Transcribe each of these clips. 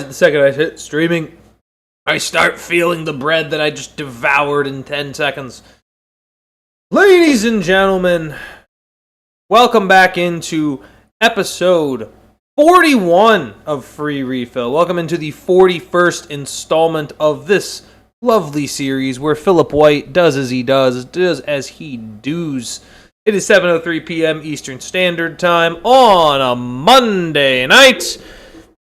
the second I hit streaming, I start feeling the bread that I just devoured in 10 seconds. Ladies and gentlemen, welcome back into episode 41 of Free Refill. Welcome into the 41st installment of this lovely series where Philip White does as he does as he does. It is 7:03 p.m. Eastern Standard Time on a Monday night.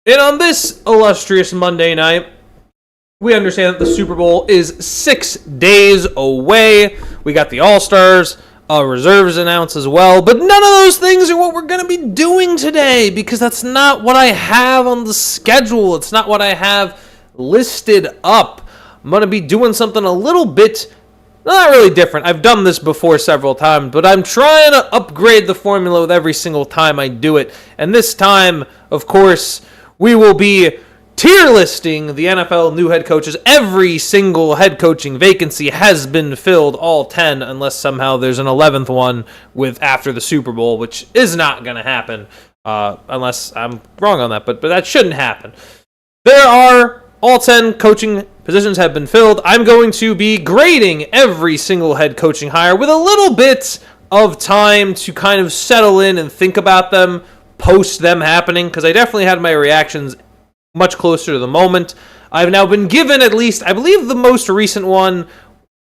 And on this illustrious Monday night, we understand that the Super Bowl is 6 days away. We got the All-Stars, reserves announced as well. But none of those things are what we're going to be doing today because that's not what I have on the schedule. It's not what I have listed up. I'm going to be doing something a little bit not really different. I've done this before several times, but I'm trying to upgrade the formula with every single time I do it. And this time, of course, we will be tier listing the NFL new head coaches. Every single head coaching vacancy has been filled, all 10, unless somehow there's an 11th one with after the Super Bowl, which is not going to happen, unless I'm wrong on that, but that shouldn't happen. There are all 10 coaching positions have been filled. I'm going to be grading every single head coaching hire with a little bit of time to kind of settle in and think about them post them happening, because I definitely had my reactions much closer to the moment. I've now been given at least, I believe the most recent ones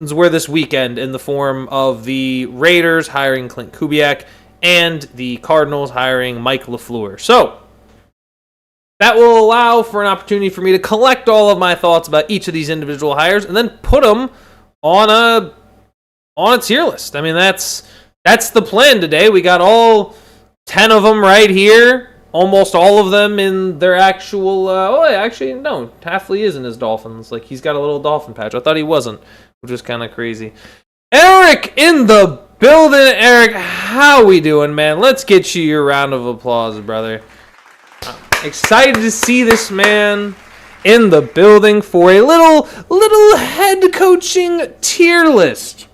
were this weekend in the form of the Raiders hiring Clint Kubiak and the Cardinals hiring Mike LaFleur. So that will allow for an opportunity for me to collect all of my thoughts about each of these individual hires and then put them on a tier list. I mean, that's the plan today. We got all 10 of them right here. Almost all of them in their actual... actually, no. Halfley isn't his Dolphins. Like, he's got a little dolphin patch. I thought he wasn't, which is kind of crazy. Eric in the building. Eric, how we doing, man? Let's get you your round of applause, brother. Excited to see this man in the building for a little head coaching tier list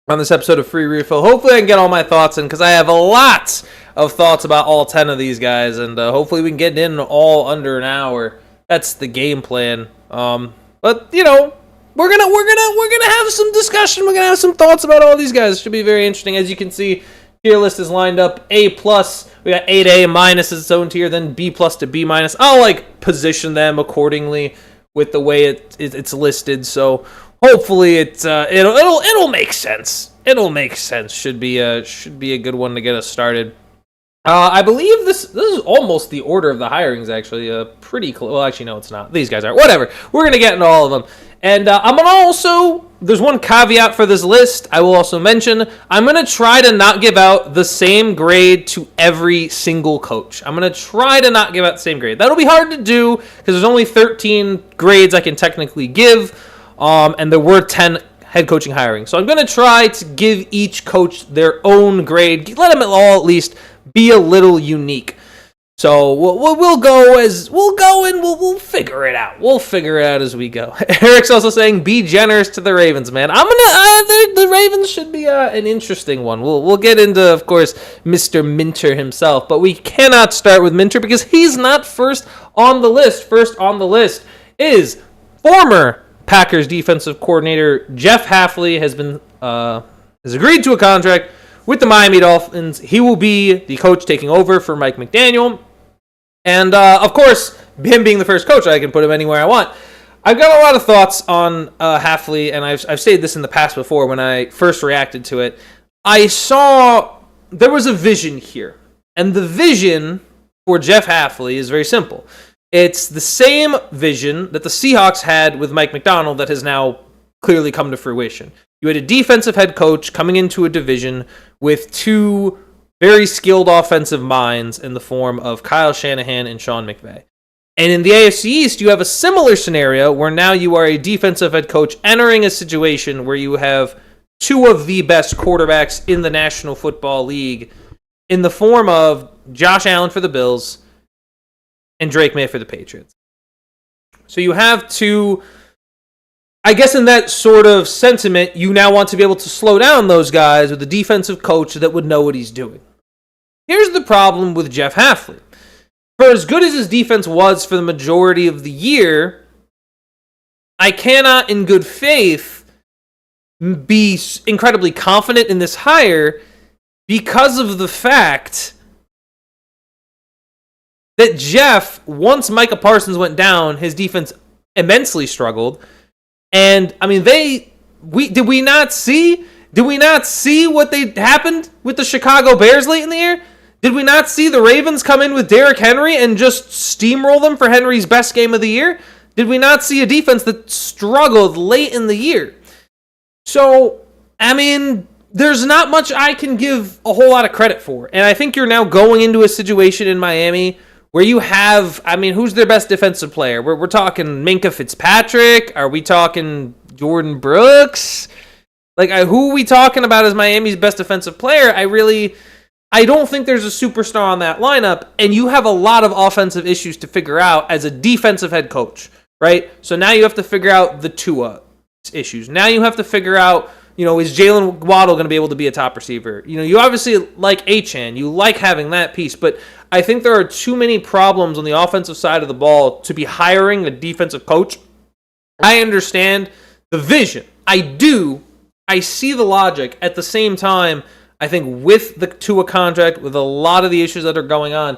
on this episode of Free Refill. Hopefully I can get all my thoughts in because I have a lot of thoughts about all 10 of these guys, and hopefully we can get in all under an hour. That's the game plan. But you know, we're gonna have some discussion. We're gonna have some thoughts about all these guys. It should be very interesting. As you can see, tier list is lined up A+. We got A to A minus as its own tier, then B+ to B-. I'll position them accordingly with the way it's listed. So hopefully it'll make sense. It'll make sense. Should be a good one to get us started. I believe this is almost the order of the hirings, actually. Pretty close. Well, actually, no, it's not. These guys are. Whatever. We're going to get into all of them. And I'm going to also... There's one caveat for this list. I will also mention, I'm going to try to not give out the same grade to every single coach. I'm going to try to not give out the same grade. That'll be hard to do because there's only 13 grades I can technically give. And there were 10 head coaching hiring. So I'm going to try to give each coach their own grade. Let them all at least be a little unique. So we'll go and we'll figure it out. We'll figure it out as we go. Eric's also saying be generous to the Ravens, man. The Ravens should be an interesting one. We'll get into, of course, Mr. Minter himself, but we cannot start with Minter because he's not first on the list. First on the list is former Packers defensive coordinator Jeff Hafley has agreed to a contract with the Miami Dolphins. He will be the coach taking over for Mike McDaniel. And, of course, him being the first coach, I can put him anywhere I want. I've got a lot of thoughts on Hafley, and I've stated this in the past before when I first reacted to it. I saw there was a vision here. And the vision for Jeff Hafley is very simple. It's the same vision that the Seahawks had with Mike McDaniel that has now clearly come to fruition. You had a defensive head coach coming into a division with two very skilled offensive minds in the form of Kyle Shanahan and Sean McVay. And in the AFC East, you have a similar scenario where now you are a defensive head coach entering a situation where you have two of the best quarterbacks in the National Football League in the form of Josh Allen for the Bills and Drake May for the Patriots. So you have two... I guess in that sort of sentiment, you now want to be able to slow down those guys with a defensive coach that would know what he's doing. Here's the problem with Jeff Hafley. for as good as his defense was for the majority of the year, I cannot in good faith be incredibly confident in this hire because of the fact that Jeff, once Micah Parsons went down, his defense immensely struggled. And I mean, did we not see what happened with the Chicago Bears late in the year? Did we not see the Ravens come in with Derrick Henry and just steamroll them for Henry's best game of the year? Did we not see a defense that struggled late in the year? So, I mean, there's not much I can give a whole lot of credit for. And I think you're now going into a situation in Miami where you have, I mean, who's their best defensive player? We're talking Minkah Fitzpatrick? Are we talking Jordan Brooks? Like, who are we talking about as Miami's best defensive player? I don't think there's a superstar on that lineup, and you have a lot of offensive issues to figure out as a defensive head coach, right? So now you have to figure out the Tua issues. Now you have to figure out, is Jalen Waddle going to be able to be a top receiver? You obviously like Achane. You like having that piece, but I think there are too many problems on the offensive side of the ball to be hiring a defensive coach. I understand the vision. I see the logic. At the same time, I think with the Tua contract, with a lot of the issues that are going on,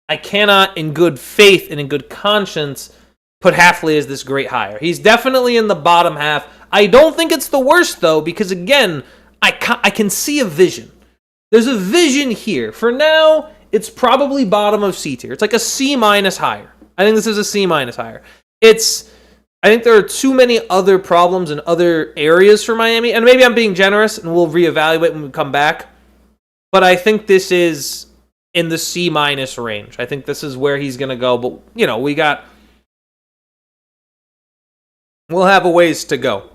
I cannot, in good faith and in good conscience, put Hafley as this great hire. He's definitely in the bottom half. I don't think it's the worst, though, because, again, I can see a vision. There's a vision here. For now, it's probably bottom of C tier. It's like a C- hire. I think this is a C- hire. I think there are too many other problems in other areas for Miami, and maybe I'm being generous, and we'll reevaluate when we come back. But I think this is in the C- range. I think this is where he's going to go. But, we'll have a ways to go.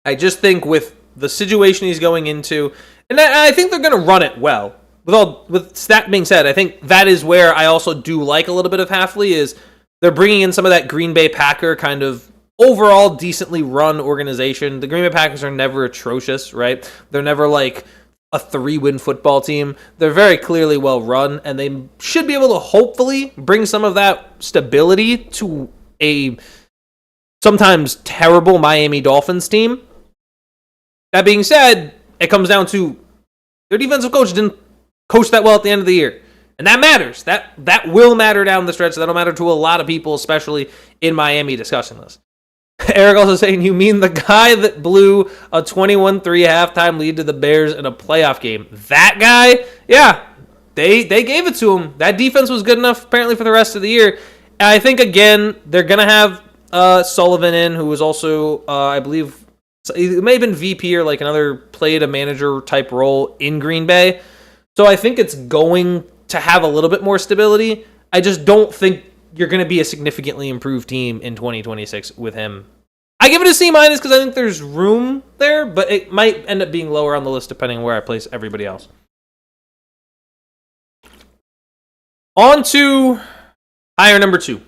I just think with the situation he's going into, and I think they're going to run it well. With that being said, I think that is where I also do like a little bit of Hafley is they're bringing in some of that Green Bay Packer kind of overall decently run organization. The Green Bay Packers are never atrocious, right? They're never like a 3-win football team. They're very clearly well run, and they should be able to hopefully bring some of that stability to a sometimes terrible Miami Dolphins team. That being said, it comes down to their defensive coach didn't coach that well at the end of the year. And that matters. That will matter down the stretch. That'll matter to a lot of people, especially in Miami, discussing this. Eric also saying, you mean the guy that blew a 21-3 halftime lead to the Bears in a playoff game? That guy? Yeah, they gave it to him. That defense was good enough, apparently, for the rest of the year. And I think, again, they're going to have Sullivan in, who was also, I believe, it may have been VP or like another played a manager type role in Green Bay. So I think it's going to have a little bit more stability. I just don't think you're going to be a significantly improved team in 2026 with him. I give it a C- because I think there's room there, but it might end up being lower on the list depending on where I place everybody else. On to hire number 2.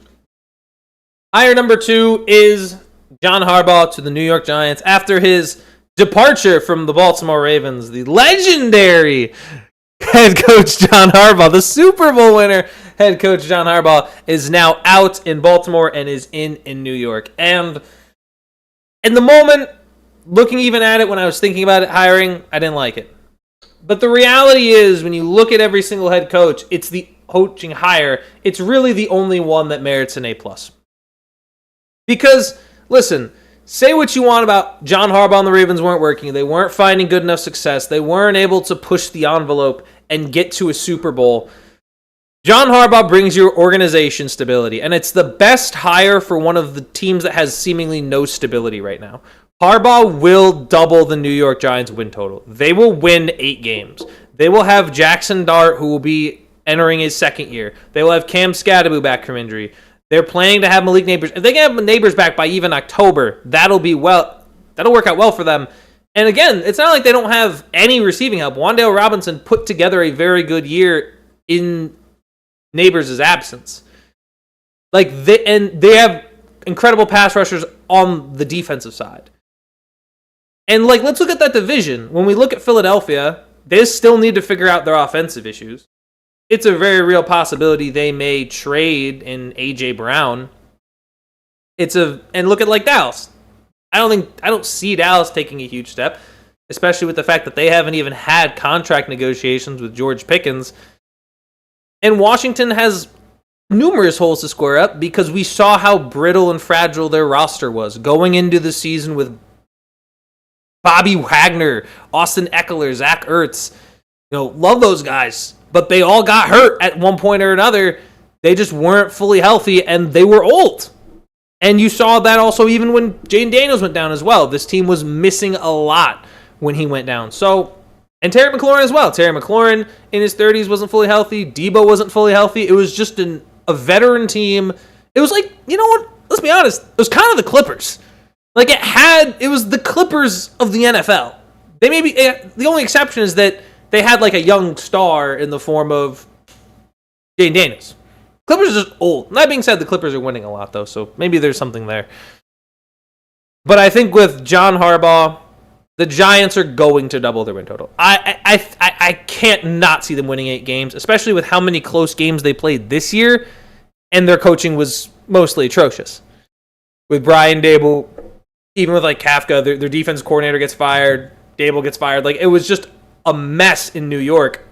Hire number 2 is John Harbaugh to the New York Giants after his departure from the Baltimore Ravens. The legendary head coach John Harbaugh, the Super Bowl winner head coach John Harbaugh, is now out in Baltimore and is in New York. And in the moment, looking even at it when I was thinking about it hiring, I didn't like it. But the reality is, when you look at every single head coach, it's the coaching hire. It's really the only one that merits an A+. Because, listen, say what you want about John Harbaugh and the Ravens weren't working. They weren't finding good enough success. They weren't able to push the envelope and get to a Super Bowl. John Harbaugh brings your organization stability, and it's the best hire for one of the teams that has seemingly no stability right now. Harbaugh will double the New York Giants win total. They will win 8 games. They will have Jackson Dart, who will be entering his second year. They will have Cam Scadaboo back from injury. They're planning to have Malik Neighbors. If they can have Neighbors back by even October, that'll work out well for them. And again, it's not like they don't have any receiving help. Wan'Dale Robinson put together a very good year in Neighbors' absence. They have incredible pass rushers on the defensive side. And let's look at that division. When we look at Philadelphia, they still need to figure out their offensive issues. it's a very real possibility they may trade in A.J. Brown. And look at like Dallas. I don't see Dallas taking a huge step, especially with the fact that they haven't even had contract negotiations with George Pickens. And Washington has numerous holes to square up because we saw how brittle and fragile their roster was going into the season with Bobby Wagner, Austin Eckler, Zach Ertz. Love those guys, but they all got hurt at one point or another. They just weren't fully healthy, and they were old. And you saw that also even when Jaden Daniels went down as well. This team was missing a lot when he went down. And Terry McLaurin as well. Terry McLaurin in his 30s wasn't fully healthy. Debo wasn't fully healthy. It was just a veteran team. It was like, you know what? Let's be honest. It was kind of the Clippers. Like it was the Clippers of the NFL. The only exception is that they had like a young star in the form of Jaden Daniels. Clippers are just old. That being said, the Clippers are winning a lot, though, so maybe there's something there. But I think with John Harbaugh, the Giants are going to double their win total. I can't not see them winning 8 games, especially with how many close games they played this year, and their coaching was mostly atrocious. With Brian Dable, even with like Kafka, their defense coordinator gets fired, Dable gets fired. Like, it was just a mess in New York.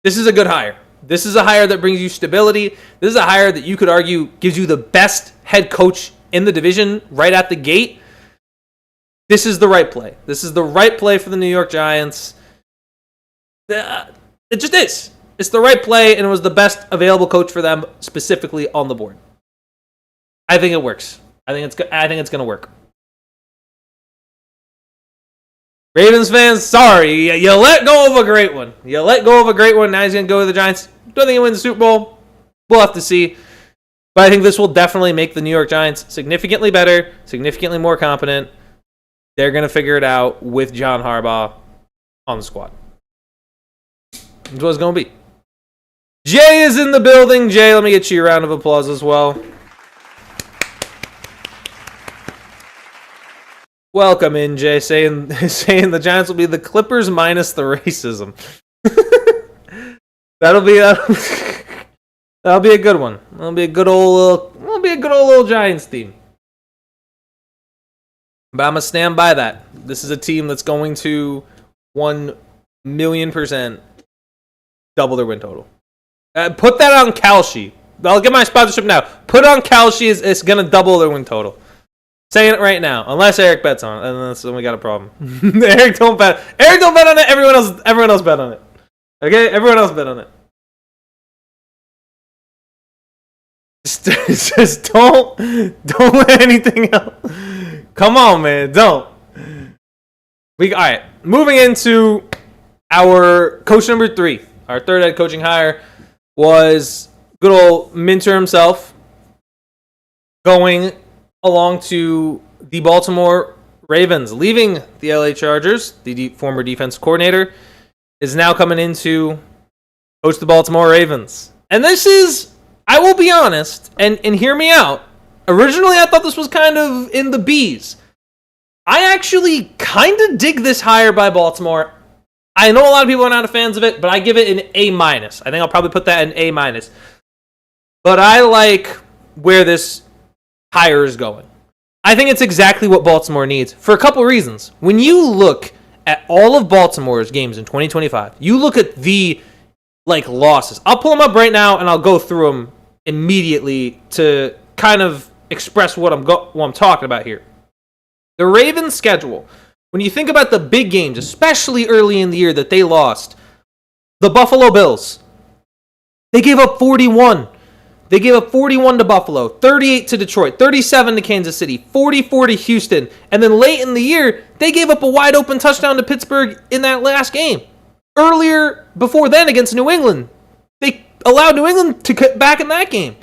This is a good hire. This is a hire that brings you stability. This is a hire that you could argue gives you the best head coach in the division right at the gate. This is the right play. This is the right play for the New York Giants. It just is. It's the right play, and it was the best available coach for them specifically on the board. I think it works. I think it's going to work. Ravens fans, sorry. You let go of a great one. Now he's going to go to the Giants. Don't think he'll win the Super Bowl. We'll have to see. But I think this will definitely make the New York Giants significantly better, significantly more competent. They're going to figure it out with John Harbaugh on the squad. That's what it's going to be. Jay is in the building. Jay, let me get you a round of applause as well. Welcome in, Jay, saying the Giants will be the Clippers minus the racism. That'll be a good one. That'll be a good old little Giants team. But I'm gonna stand by that. This is a team that's going to 1,000,000% double their win total. Put that on Kalshi. I'll get my sponsorship now. Put on Kalshi. It's gonna double their win total. Saying it right now, unless Eric bets on it, and then we got a problem. Eric don't bet on it. Everyone else bet on it. Okay, everyone else bet on it. Just don't let anything else. Come on, man, don't. All right. Moving into our coach number 3, our third head coaching hire was good old Minter himself, going along to the Baltimore Ravens, leaving the LA Chargers. The former defense coordinator is now coming in to coach the Baltimore Ravens. And this is, I will be honest, and hear me out. Originally, I thought this was kind of in the B's. I actually kind of dig this hire by Baltimore. I know a lot of people are not fans of it, but I give it an A-. I think I'll probably put that in A-. But I like where this hire is going. I think it's exactly what Baltimore needs for a couple reasons. When you look at all of Baltimore's games in 2025, you look at the losses. I'll pull them up right now and I'll go through them immediately to kind of express what I'm talking about here. The Ravens' schedule, when you think about the big games, especially early in the year that they lost, the Buffalo Bills, they gave up 41. They gave up 41 to Buffalo, 38 to Detroit, 37 to Kansas City, 44 to Houston, and then late in the year, they gave up a wide open touchdown to Pittsburgh in that last game. Earlier, before then, against New England, they allowed New England to cut back in that game.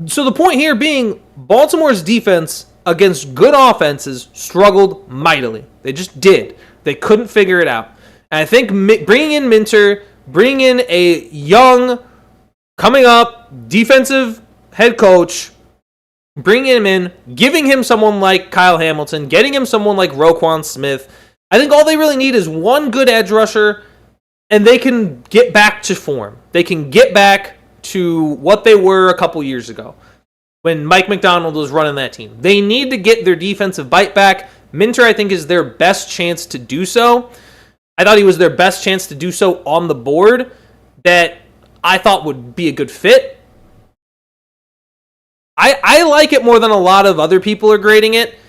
So the point here being, Baltimore's defense against good offenses struggled mightily. They just did. They couldn't figure it out. And I think bringing in Minter, bringing in a young, coming up, defensive head coach, bringing him in, giving him someone like Kyle Hamilton, getting him someone like Roquan Smith. I think all they really need is one good edge rusher and they can get back to form. They can get back to what they were a couple years ago when Mike McDonald was running that team. They need to get their defensive bite back. Minter, I think, is their best chance to do so. I thought he was their best chance to do so on the board that I thought would be a good fit. I like it more than a lot of other people are grading it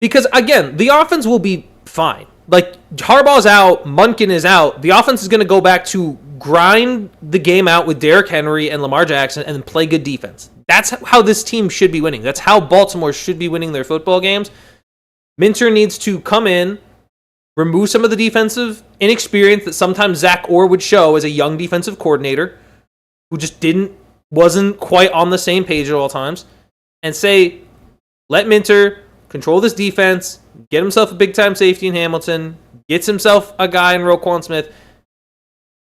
because, again, the offense will be fine. Like, Harbaugh's out, Munkin is out. The offense is going to go back to grind the game out with Derrick Henry and Lamar Jackson and play good defense. That's how this team should be winning. That's how Baltimore should be winning their football games. Minter needs to come in, remove some of the defensive inexperience that sometimes Zach Orr would show as a young defensive coordinator who just wasn't quite on the same page at all times, and say, let Minter control this defense, get himself a big-time safety in Hamilton, gets himself a guy in Roquan Smith.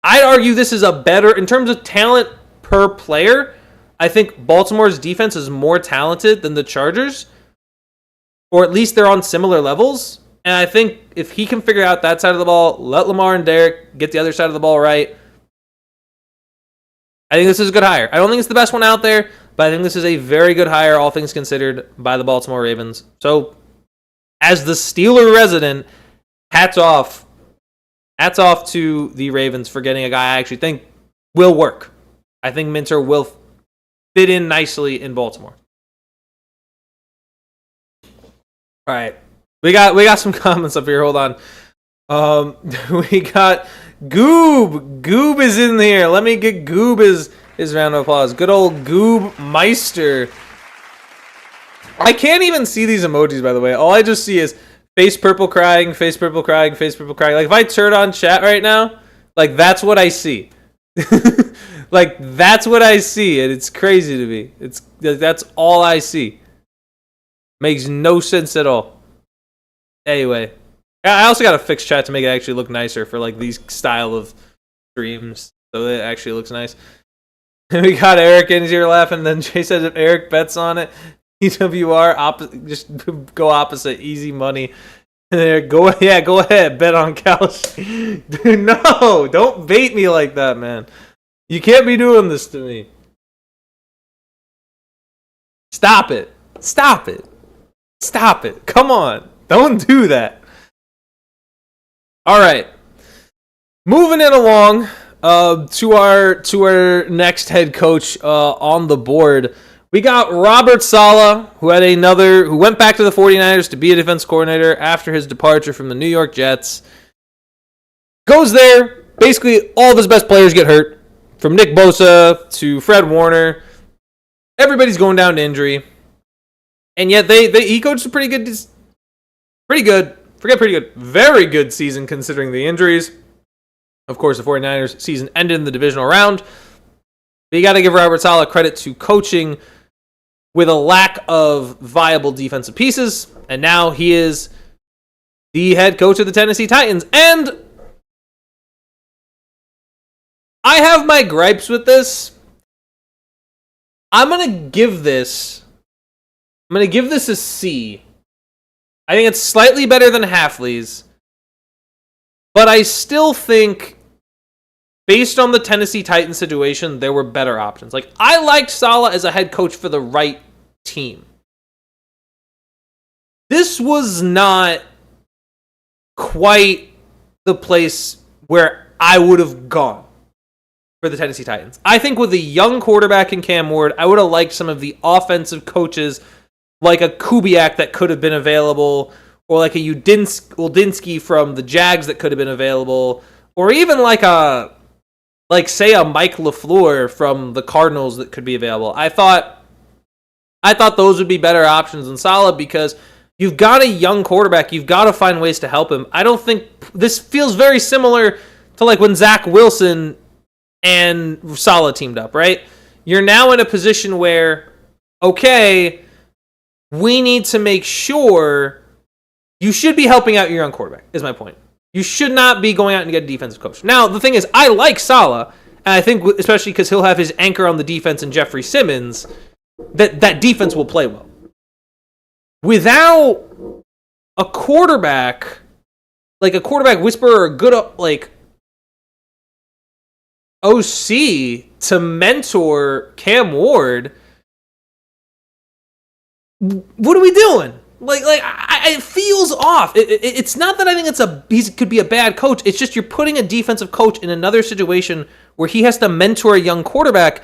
I'd argue this is a better, in terms of talent per player, I think Baltimore's defense is more talented than the Chargers, or at least they're on similar levels. And I think if he can figure out that side of the ball, let Lamar and Derek get the other side of the ball right, I think this is a good hire. I don't think it's the best one out there, but I think this is a very good hire, all things considered, by the Baltimore Ravens. So, as the Steeler resident, hats off to the Ravens for getting a guy I actually think will work. I think Minter will fit in nicely in Baltimore. All right. We got some comments up here. Hold on. We got Goob. Goob is in here. Let me get Goob his round of applause. Good old Goob Meister. I can't even see these emojis, by the way. All I just see is face purple crying, face purple crying, face purple crying. Like, if I turn on chat right now, like, that's what I see. Like, that's what I see, and it's crazy to me. That's all I see. Makes no sense at all. Anyway, I also got to fix chat to make it actually look nicer for, like, these style of streams, so it actually looks nice. We got Eric in here laughing, and then Jay said if Eric bets on it, PWR, just go opposite, easy money. Go ahead, bet on Couch. Dude, no, don't bait me like that, man. You can't be doing this to me. Stop it. Come on. Don't do that. All right. Moving it along to our next head coach on the board. We got Robert Saleh, who went back to the 49ers to be a defense coordinator after his departure from the New York Jets. Goes there, basically all of his best players get hurt, from Nick Bosa to Fred Warner. Everybody's going down to injury. And yet he coached a very good season considering the injuries. Of course, the 49ers season ended in the divisional round. But you got to give Robert Saleh credit to coaching with a lack of viable defensive pieces. And now he is the head coach of the Tennessee Titans. And I have my gripes with this. I'm going to give this a C. I think it's slightly better than Hafley's. But I still think, based on the Tennessee Titans situation, there were better options. Like, I liked Saleh as a head coach for the right team. This was not quite the place where I would have gone for the Tennessee Titans. I think with a young quarterback in Cam Ward, I would have liked some of the offensive coaches like a Kubiak that could have been available, or like a Udinsky from the Jags that could have been available, or even say a Mike LaFleur from the Cardinals that could be available. I thought those would be better options than Saleh because you've got a young quarterback. You've got to find ways to help him. I don't think this feels very similar to like when Zach Wilson and Saleh teamed up, right? You're now in a position where, okay, we need to make sure you should be helping out your young quarterback, is my point. You should not be going out and get a defensive coach. Now, the thing is, I like Saleh, and I think especially because he'll have his anchor on the defense in Jeffrey Simmons, that defense will play well. Without a quarterback, like a quarterback whisperer or a good, like, OC to mentor Cam Ward, what are we doing? It feels off. It's not that I think he could be a bad coach. It's just you're putting a defensive coach in another situation where he has to mentor a young quarterback.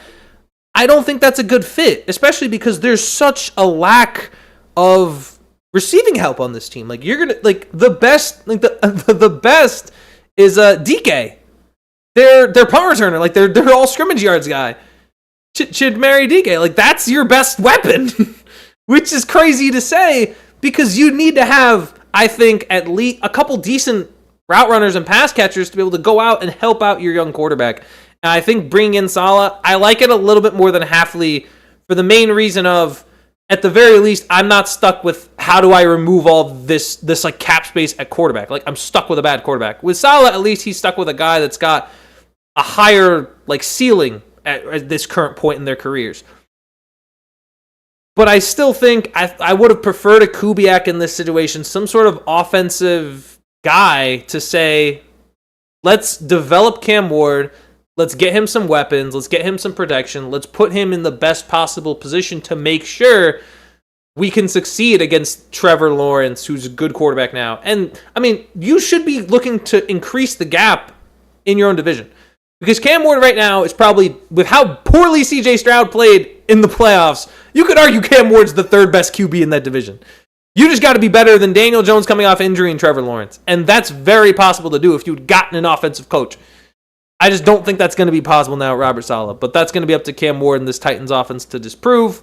I don't think that's a good fit, especially because there's such a lack of receiving help on this team. The best is DK. Their punt returner. They're all scrimmage yards guy. Should marry DK. That's your best weapon, which is crazy to say because you need to have, I think, at least a couple decent route runners and pass catchers to be able to go out and help out your young quarterback. And I think bringing in Saleh, I like it a little bit more than Hafley for the main reason of, at the very least, I'm not stuck with how do I remove all this cap space at quarterback. I'm stuck with a bad quarterback. With Saleh, at least he's stuck with a guy that's got a higher ceiling at this current point in their careers. But I still think I would have preferred a Kubiak in this situation, some sort of offensive guy to say, let's develop Cam Ward, let's get him some weapons, let's get him some protection, let's put him in the best possible position to make sure we can succeed against Trevor Lawrence, who's a good quarterback now. And, you should be looking to increase the gap in your own division. Because Cam Ward right now is probably, with how poorly C.J. Stroud played in the playoffs, you could argue Cam Ward's the third best QB in that division. You just got to be better than Daniel Jones coming off injury and Trevor Lawrence. And that's very possible to do if you'd gotten an offensive coach. I just don't think that's going to be possible now at Robert Saleh. But that's going to be up to Cam Ward and this Titans offense to disprove.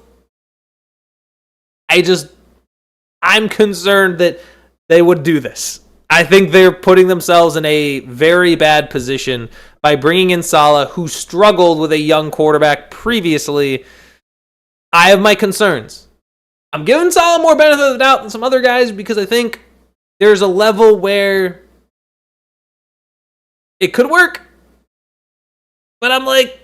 I'm concerned that they would do this. I think they're putting themselves in a very bad position by bringing in Saleh, who struggled with a young quarterback previously. I have my concerns. I'm giving Saleh more benefit of the doubt than some other guys because I think there's a level where it could work. But I'm like,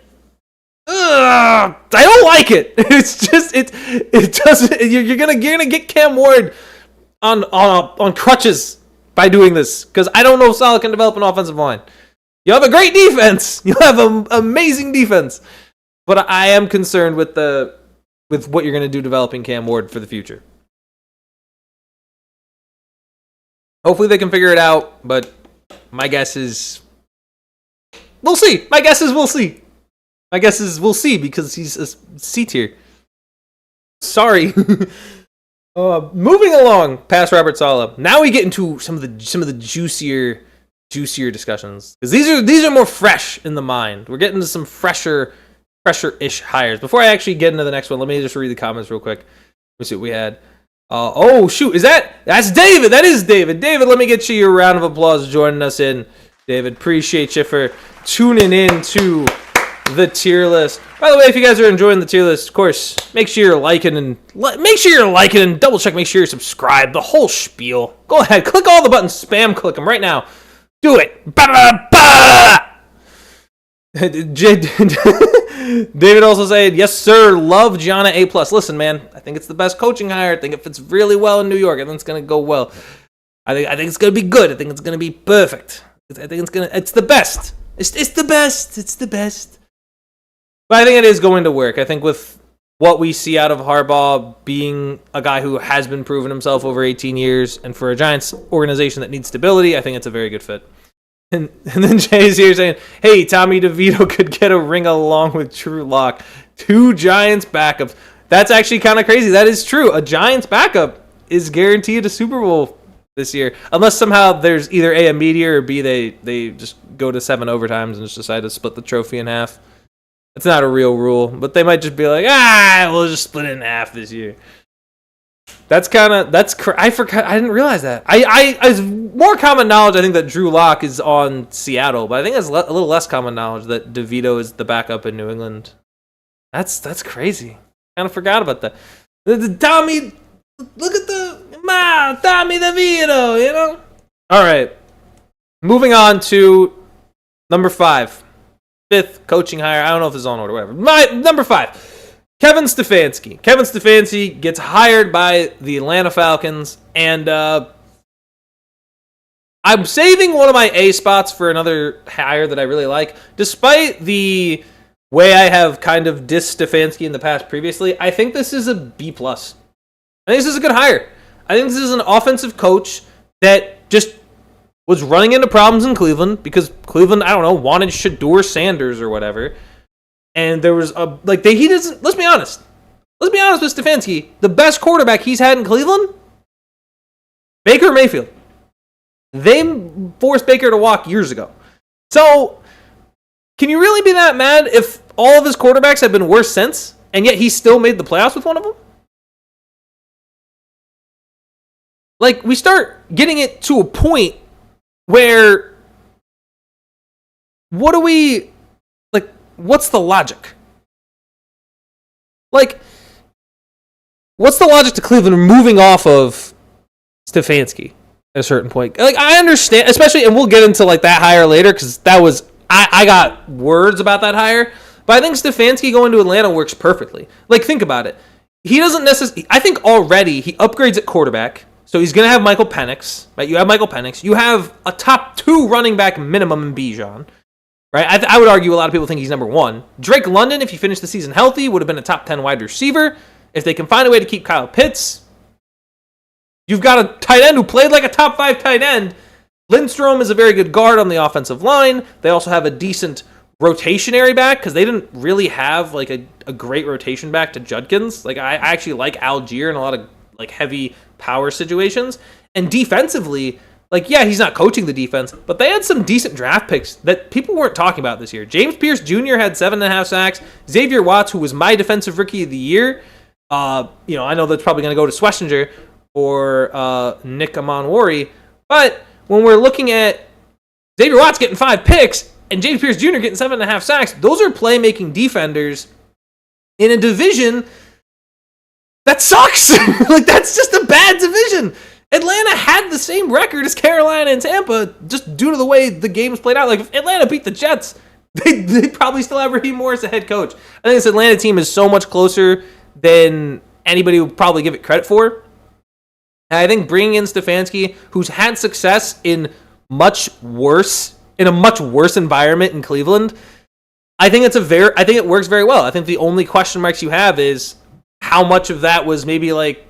ugh, I don't like it. It's just it doesn't. You're gonna get Cam Ward on crutches by doing this because I don't know if Saleh can develop an offensive line. You have a great defense. You have an amazing defense, but I am concerned with what you're gonna do developing Cam Ward for the future. Hopefully they can figure it out, but my guess is we'll see. My guess is we'll see. My guess is we'll see because he's a C tier. Sorry. Moving along past Robert Saleh. Now we get into some of the juicier discussions because these are more fresh in the mind. We're getting to some fresher-ish hires. Before I actually get into the next one, let me just read the comments real quick. Let me see what we had. Oh shoot, that's David? That is David. David, let me get you a round of applause joining us in. David, appreciate you for tuning in to the tier list. By the way, if you guys are enjoying the tier list, of course, make sure you're liking and double check. Make sure you're subscribed. The whole spiel. Go ahead, click all the buttons. Spam click them right now. Do it. David also said, "Yes, sir. Love Gianna A+. Listen, man, I think it's the best coaching hire. I think it fits really well in New York. I think it's gonna go well. I think it's gonna be good. I think it's gonna be perfect. I think it's the best. It's the best. It's the best." But I think it is going to work. I think with what we see out of Harbaugh being a guy who has been proven himself over 18 years, and for a Giants organization that needs stability, I think it's a very good fit. And then Jay's here saying, hey, Tommy DeVito could get a ring along with Drew Lock. 2 Giants backups. That's actually kind of crazy. That is true. A Giants backup is guaranteed a Super Bowl this year. Unless somehow there's either A, a meteor, or B, they just go to 7 overtimes and just decide to split the trophy in half. It's not a real rule, but they might just be like, we'll just split it in half this year. I forgot. I didn't realize that. It's more common knowledge, I think, that Drew Lock is on Seattle, but I think it's a little less common knowledge that DeVito is the backup in New England. That's crazy. Kind of forgot about that. The Tommy, look at Tommy DeVito, you know? All right. Moving on to number 5. 5th coaching hire. I don't know if this is on order, whatever. Number 5. Kevin Stefanski. Kevin Stefanski gets hired by the Atlanta Falcons, and I'm saving one of my A spots for another hire that I really like. Despite the way I have kind of dissed Stefanski in the past previously, I think this is a B+. I think this is a good hire. I think this is an offensive coach that just was running into problems in Cleveland because Cleveland, I don't know, wanted Shedeur Sanders or whatever. And there was he doesn't, let's be honest with Stefanski. The best quarterback he's had in Cleveland, Baker Mayfield. They forced Baker to walk years ago. So, can you really be that mad if all of his quarterbacks have been worse since, and yet he still made the playoffs with one of them? Like, we start getting it to a point where what's the logic? Like, what's the logic to Cleveland moving off of Stefanski at a certain point? Like, I understand, especially, and we'll get into like that hire later because that was I got words about that hire, but I think Stefanski going to Atlanta works perfectly. Like, think about it. He doesn't necessarily. I think already he upgrades at quarterback. So he's going to have Michael Penix, right? You have Michael Penix. You have a top 2 running back minimum in Bijan, right? I would argue a lot of people think he's number 1. Drake London, if he finished the season healthy, would have been a top 10 wide receiver. If they can find a way to keep Kyle Pitts, you've got a tight end who played like a top 5 tight end. Lindstrom is a very good guard on the offensive line. They also have a decent rotationary back because they didn't really have like a great rotation back to Judkins. Like I actually like Algier in a lot of like heavy power situations. And defensively, like, yeah, he's not coaching the defense, but they had some decent draft picks that people weren't talking about this year. James Pierce Jr. had 7.5 sacks. Xavier Watts, who was my defensive rookie of the year, I know that's probably going to go to Schlesinger or Nick Amonwori, but when we're looking at Xavier Watts getting 5 picks and James Pierce Jr. getting 7.5 sacks, those are playmaking defenders in a division that sucks. Like, that's just a bad division. Atlanta had the same record as Carolina and Tampa just due to the way the games played out. Like, if Atlanta beat the Jets, they'd probably still have Raheem Morris a head coach. I think this Atlanta team is so much closer than anybody would probably give it credit for. And I think bringing in Stefanski, who's had success in a much worse environment in Cleveland, I think it works very well. I think the only question marks you have is how much of that was maybe like,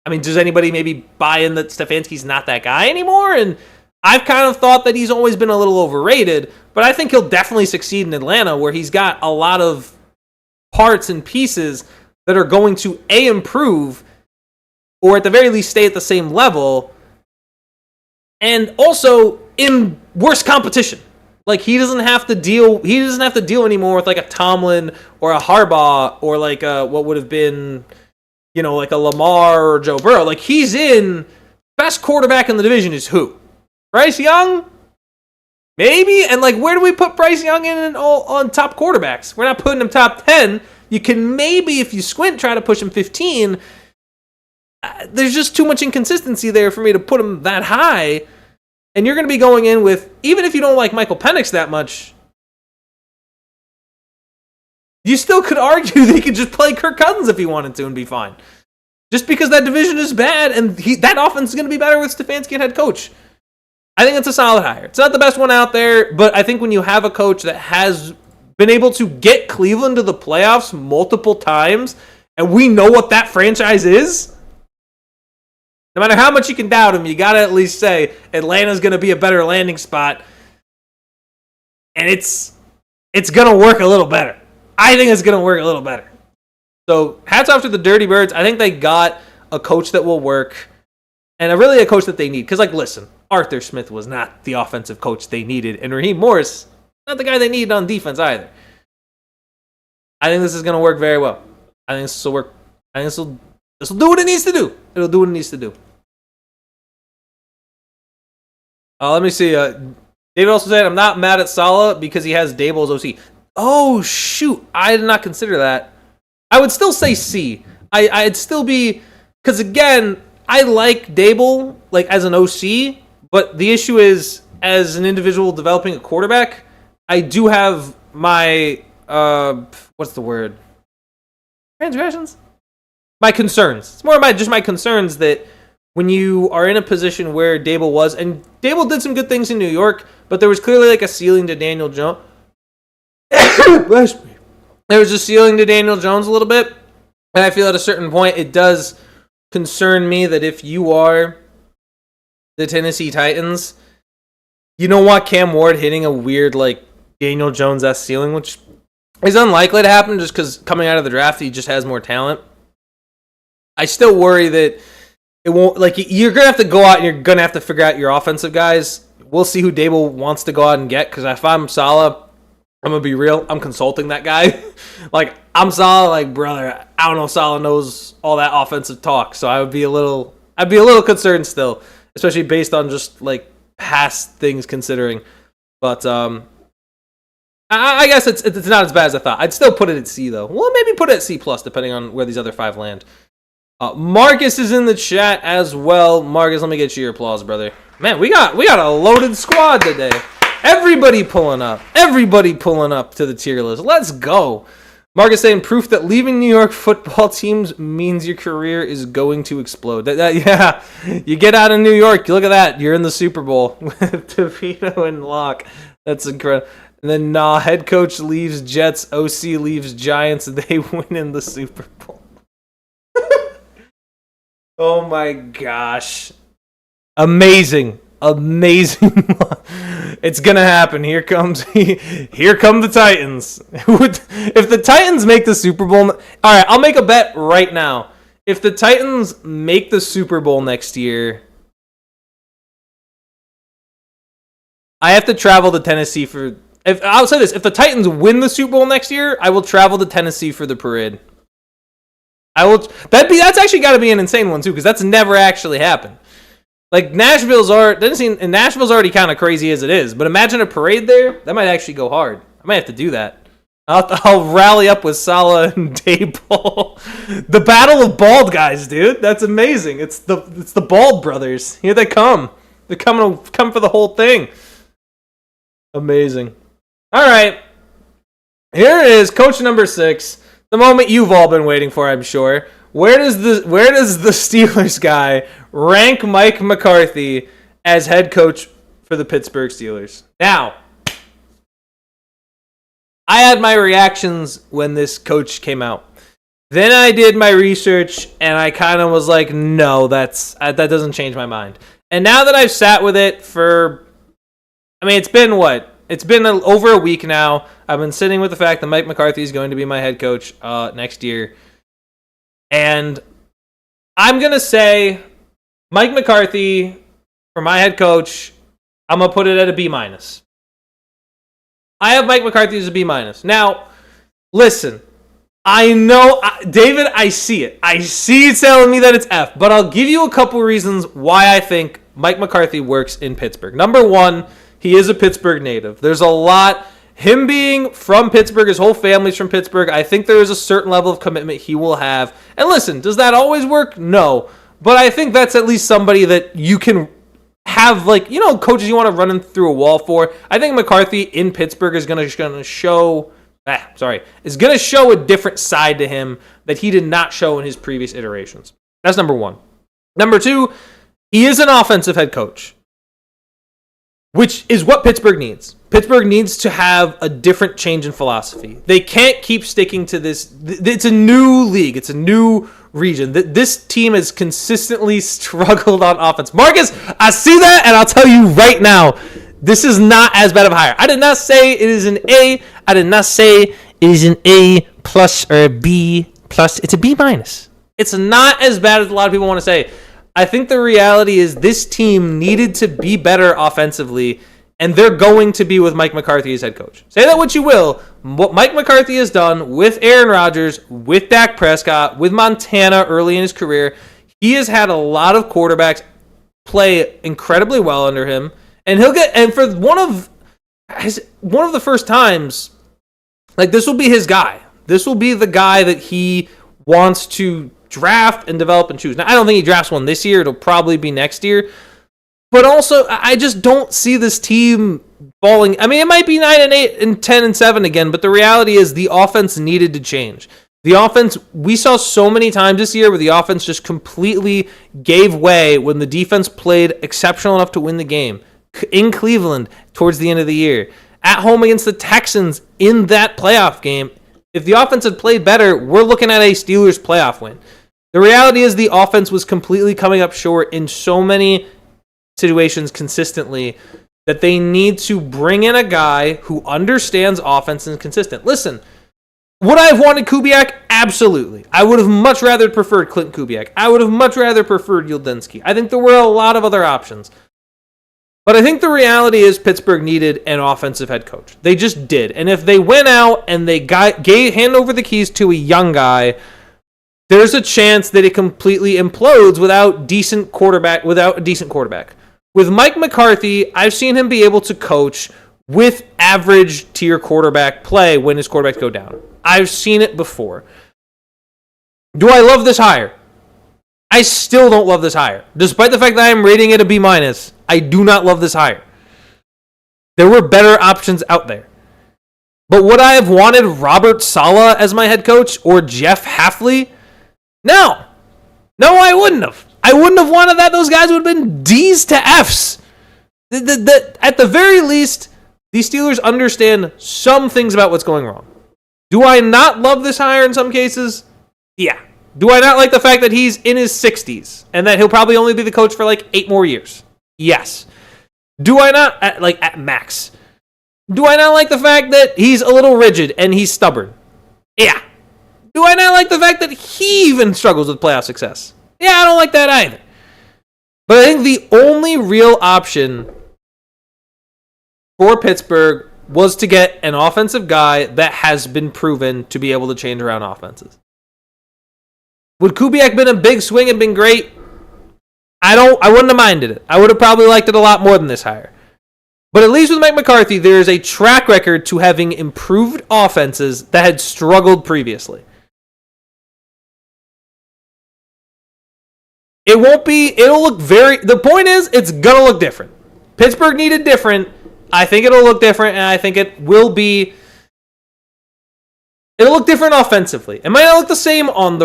I mean, does anybody maybe buy in that Stefanski's not that guy anymore? And I've kind of thought that he's always been a little overrated, but I think he'll definitely succeed in Atlanta where he's got a lot of parts and pieces that are going to improve or at the very least stay at the same level and also in worse competition. Like, he doesn't have to deal anymore with like a Tomlin or a Harbaugh or like what would have been, like a Lamar or Joe Burrow. Like, he's in best quarterback in the division is who? Bryce Young? Maybe? And like, where do we put Bryce Young in on top quarterbacks? We're not putting him top 10. You can maybe, if you squint, try to push him 15. There's just too much inconsistency there for me to put him that high. And you're going to be going in with, even if you don't like Michael Penix that much, you still could argue that he could just play Kirk Cousins if he wanted to and be fine. Just because that division is bad and that offense is going to be better with Stefanski and head coach. I think it's a solid hire. It's not the best one out there, but I think when you have a coach that has been able to get Cleveland to the playoffs multiple times, and we know what that franchise is, no matter how much you can doubt him, you got to at least say Atlanta's going to be a better landing spot. And it's going to work a little better. I think it's going to work a little better. So hats off to the Dirty Birds. I think they got a coach that will work and really a coach that they need. Because, like, listen, Arthur Smith was not the offensive coach they needed. And Raheem Morris, not the guy they needed on defense either. I think this is going to work very well. I think this will work. I think this will do what it needs to do. It'll do what it needs to do. Let me see. David also said, I'm not mad at Saleh because he has Dable as OC. Oh, shoot. I did not consider that. I would still say C. I'd still be... Because, again, I like Dable like as an OC, but the issue is, as an individual developing a quarterback, I do have my... what's the word? Transgressions? My concerns. It's more of my concerns that when you are in a position where Dable was, and Dable did some good things in New York, but there was clearly like a ceiling to Daniel Jones. There was a ceiling to Daniel Jones a little bit, and I feel at a certain point it does concern me that if you are the Tennessee Titans, you don't want Cam Ward hitting a weird like Daniel Jones-esque ceiling, which is unlikely to happen just because coming out of the draft he just has more talent. I still worry that it won't, like, you're going to have to go out and you're going to have to figure out your offensive guys. We'll see who Dable wants to go out and get, because if I'm Saleh, I'm going to be real, I'm consulting that guy. Like, I'm Saleh, like, brother, I don't know if Saleh knows all that offensive talk, so I'd be a little concerned still, especially based on just, like, past things considering. But, I guess it's not as bad as I thought. I'd still put it at C, though. Well, maybe put it at C+, depending on where these other 5 land. Marcus is in the chat as well. Marcus, let me get you your applause, brother. Man, we got a loaded squad today. Everybody pulling up to the tier list. Let's go. Marcus saying proof that leaving New York football teams means your career is going to explode. Yeah, you get out of New York, you look at that, you're in the Super Bowl with DeVito and Locke. That's incredible. And then head coach leaves Jets, OC leaves Giants, they win in the Super Bowl. Oh my gosh. Amazing. It's going to happen. Here come the Titans. If the Titans make the Super Bowl, all right, I'll make a bet right now. If the Titans make the Super Bowl next year, I have to travel to Tennessee for, I'll say this, if the Titans win the Super Bowl next year, I will travel to Tennessee for the parade. That's actually got to be an insane one too, because that's never actually happened. Like Nashville's already kind of crazy as it is, but imagine a parade there. That might actually go hard. I might have to do that. I'll rally up with Saleh and Dable. The battle of bald guys, dude. That's amazing. It's the Bald brothers. Here they come. They're come for the whole thing. Amazing. All right. Here it is, coach number 6. The moment you've all been waiting for, I'm sure. Where does the Steelers guy rank Mike McCarthy as head coach for the Pittsburgh Steelers? Now, I had my reactions when this coach came out. Then I did my research, and I kind of was like, no, that doesn't change my mind. And now that I've sat with it for, it's been what? It's been over a week now. I've been sitting with the fact that Mike McCarthy is going to be my head coach next year. And I'm going to say Mike McCarthy, for my head coach, I'm going to put it at a B-. I have Mike McCarthy as a B-. Now, listen, I know, David, I see it. I see it telling me that it's F, but I'll give you a couple reasons why I think Mike McCarthy works in Pittsburgh. Number 1, he is a Pittsburgh native. There's a lot. Him being from Pittsburgh, his whole family's from Pittsburgh, I think there is a certain level of commitment he will have. And listen, does that always work? No. But I think that's at least somebody that you can have, like, coaches you want to run him through a wall for. I think McCarthy in Pittsburgh is going to show a different side to him that he did not show in his previous iterations. That's number 1. Number 2, he is an offensive head coach, which is what Pittsburgh needs. Pittsburgh needs to have a different change in philosophy. They can't keep sticking to this. It's a new league. It's a new region. This team has consistently struggled on offense. Marcus, I see that, and I'll tell you right now, this is not as bad of a hire. I did not say it is an A. I did not say it is an A+ or a B+. It's a B-. It's not as bad as a lot of people want to say. I think the reality is this team needed to be better offensively, and they're going to be with Mike McCarthy as head coach. Say that what you will. What Mike McCarthy has done with Aaron Rodgers, with Dak Prescott, with Montana early in his career, he has had a lot of quarterbacks play incredibly well under him, and for one of the first times, like, this will be his guy. This will be the guy that he wants to draft and develop and choose. Now, I don't think he drafts one this year. It'll probably be next year. But also, I just don't see this team falling. It might be 9-8 and 10-7 again, but the reality is the offense needed to change. The offense, we saw so many times this year where the offense just completely gave way when the defense played exceptional enough to win the game. In Cleveland, towards the end of the year. At home against the Texans in that playoff game. If the offense had played better, we're looking at a Steelers playoff win. The reality is the offense was completely coming up short in so many situations consistently that they need to bring in a guy who understands offense and is consistent. Listen, would I have wanted Kubiak? Absolutely. I would have much rather preferred Clint Kubiak. I would have much rather preferred Yuldinsky. I think there were a lot of other options. But I think the reality is Pittsburgh needed an offensive head coach. They just did. And if they went out and they hand over the keys to a young guy, there's a chance that it completely implodes without a decent quarterback. With Mike McCarthy, I've seen him be able to coach with average tier quarterback play when his quarterbacks go down. I've seen it before. Do I love this hire? I still don't love this hire. Despite the fact that I am rating it a B-, I do not love this hire. There were better options out there. But would I have wanted Robert Saleh as my head coach or Jeff Hafley? No. No, I wouldn't have. I wouldn't have wanted that. Those guys would have been D's to F's. At the very least, the Steelers understand some things about what's going wrong. Do I not love this hire in some cases? Yeah. Do I not like the fact that he's in his 60s and that he'll probably only be the coach for like 8 more years? Yes. Do I not, at max? Do I not like the fact that he's a little rigid and he's stubborn? Yeah. Do I not like the fact that he even struggles with playoff success? Yeah, I don't like that either. But I think the only real option for Pittsburgh was to get an offensive guy that has been proven to be able to change around offenses. Would Kubiak been a big swing and been great? I wouldn't have minded it. I would have probably liked it a lot more than this hire. But at least with Mike McCarthy, there is a track record to having improved offenses that had struggled previously. It'll look the point is, it's going to look different. Pittsburgh needed different. I think it'll look different, and I think it will be. It'll look different offensively. It might not look the same on